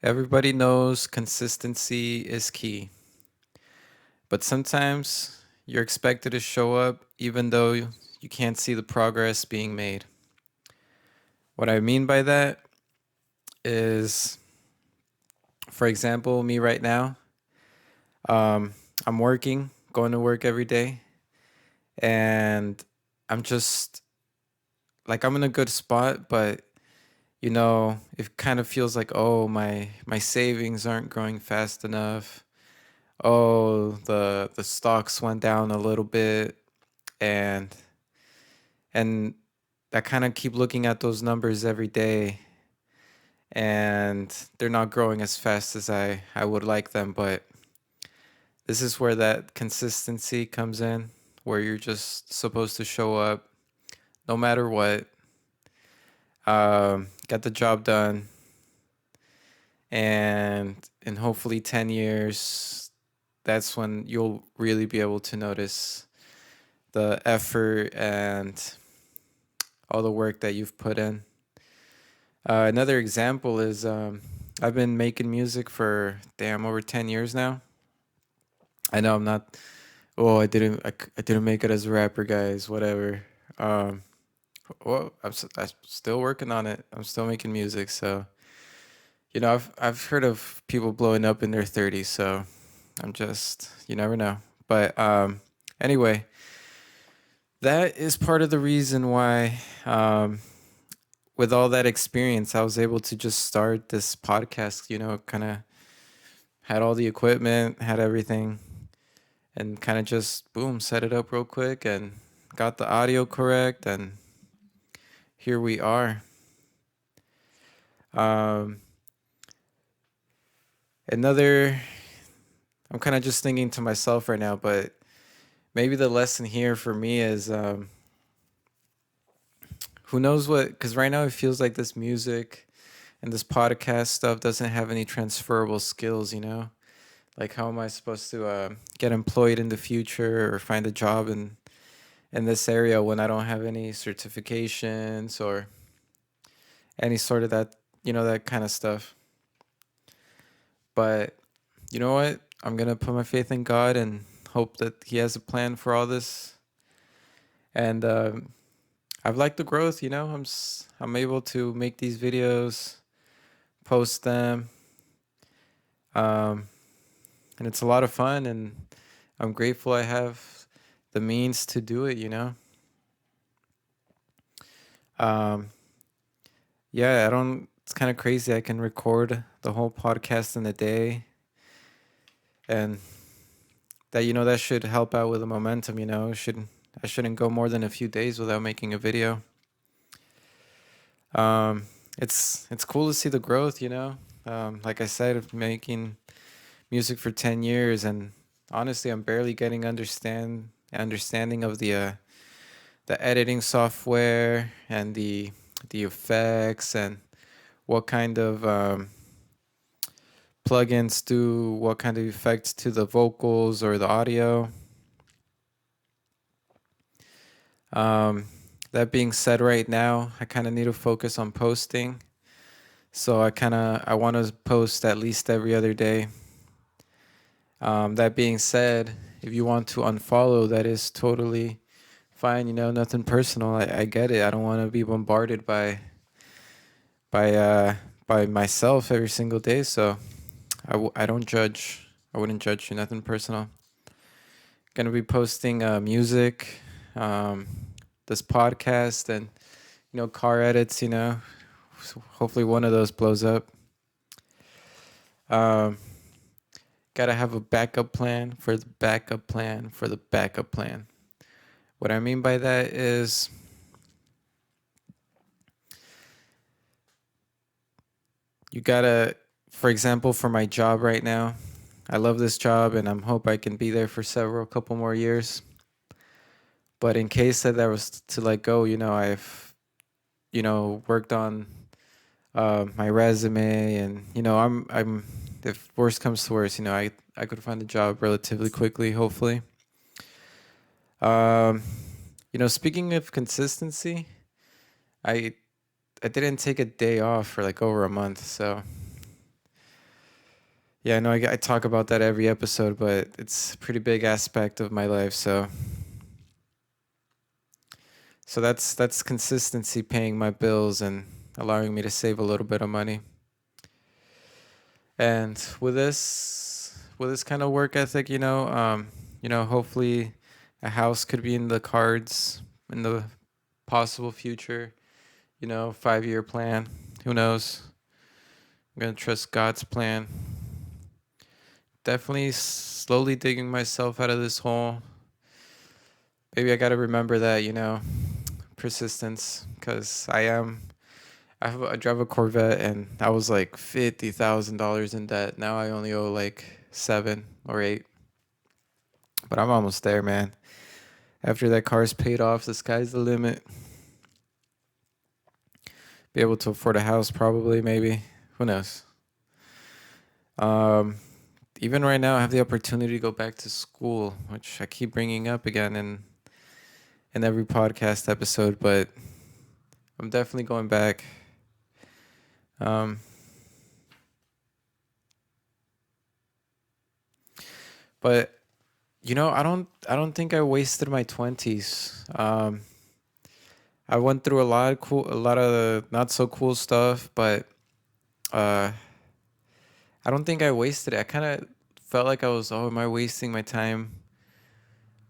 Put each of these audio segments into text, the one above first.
Everybody knows consistency is key, but sometimes you're expected to show up even though you can't see the progress being made. What I mean by that is, for example, me right now, um, I'm working, going to work every day, and I'm just like I'm in a good spot, but it kind of feels like, oh, my savings aren't growing fast enough. Oh, the stocks went down a little bit, and and I kind of keep looking at those numbers every day, and they're not growing as fast as I would like them. But this is where that consistency comes in, where you're just supposed to show up no matter what, get the job done, and in hopefully 10 years, that's when you'll really be able to notice the effort and all the work that you've put in. Another example is I've been making music for over 10 years now. I know I'm not. Oh, I didn't make it as a rapper, guys. Whatever. Um, well, I'm still working on it. I'm still making music. So I've heard of people blowing up in their 30s. So I'm just, you never know. But anyway, that is part of the reason why, with all that experience, I was able to just start this podcast. Kind of had all the equipment, had everything, and kind of just boom, set it up real quick and got the audio correct, and here we are. Um, another, I'm kind of just thinking to myself right now, but maybe the lesson here for me is, who knows what, because right now it feels like this music and this podcast stuff doesn't have any transferable skills. Like, how am I supposed to get employed in the future or find a job in this area when I don't have any certifications or any sort of that kind of stuff. But you know what? I'm going to put my faith in God and hope that He has a plan for all this. And I've liked the growth. I'm able to make these videos, post them, um, and it's a lot of fun. And I'm grateful I have the means to do it. Um, yeah, I don't. It's kind of crazy. I can record the whole podcast in a day, and that should help out with the momentum. I shouldn't go more than a few days without making a video. Um, it's cool to see the growth. Like I said, of making music for 10 years, and honestly, I'm barely getting understanding of the editing software and the effects and what kind of plugins do what kind of effects to the vocals or the audio. Um, that being said, right now I kind of need to focus on posting, so I want to post at least every other day. That being said, if you want to unfollow, that is totally fine. Nothing personal. I get it. I don't want to be bombarded by uh, by myself every single day. So I don't judge. I wouldn't judge you. Nothing personal. Gonna be posting music, um, this podcast, and car edits. Hopefully one of those blows up. Um, Gotta have a backup plan for the backup plan for the backup plan. What I mean by that is, you gotta, for example, for my job right now, I love this job and I'm hope I can be there for several couple more years. But in case that I was to let go, I've worked on my resume, and I'm if worst comes to worst, I could find a job relatively quickly, hopefully. Um, speaking of consistency, I I didn't take a day off for like over a month, so Yeah, I know I talk about that every episode, but it's a pretty big aspect of my life. So that's consistency, paying my bills and allowing me to save a little bit of money. And with this kind of work ethic, hopefully a house could be in the cards in the possible future. 5-year plan. Who knows? I'm gonna trust God's plan. Definitely slowly digging myself out of this hole. Maybe I gotta remember that, persistence, because I drive a Corvette and I was like $50,000 in debt. Now I only owe like 7 or 8, but I'm almost there, man. After that car's paid off, the sky's the limit. Be able to afford a house, probably, maybe. Who knows? Um, Even right now, I have the opportunity to go back to school, which I keep bringing up again in every podcast episode, but I'm definitely going back. Um, but I don't think I wasted my 20s. I went through a lot of not so cool stuff, but uh, I don't think I wasted it. I kind of felt like am I wasting my time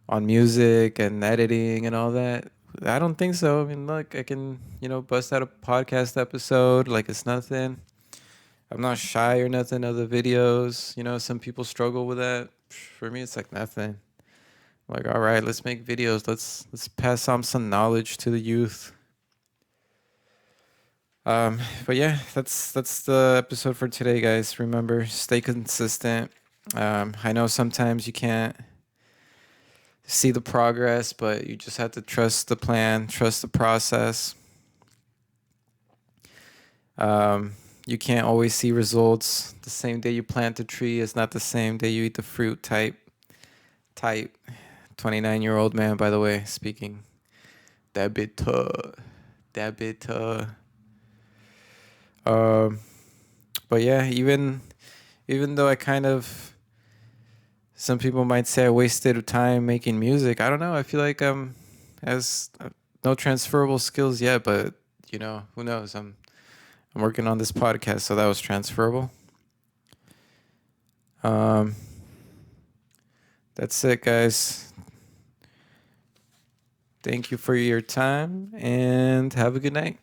on music and editing and all that? I don't think so. I mean, look, I can, bust out a podcast episode like it's nothing. I'm not shy or nothing of the videos. Some people struggle with that. For me, it's like nothing. Like, all right, let's make videos. Let's pass on some knowledge to the youth. But yeah, that's the episode for today, guys. Remember, stay consistent. I know sometimes you can't see the progress, but you just have to trust the plan, trust the process. Um, you can't always see results. The same day you plant a tree is not the same day you eat the fruit. Type. 29-year-old man, by the way, speaking. That bit tough. That bit tough. Um, but yeah, even though I kind of, some people might say I wasted time making music. I don't know. I feel like has no transferable skills yet, but who knows? I'm working on this podcast, so that was transferable. Um, that's it, guys. Thank you for your time and have a good night.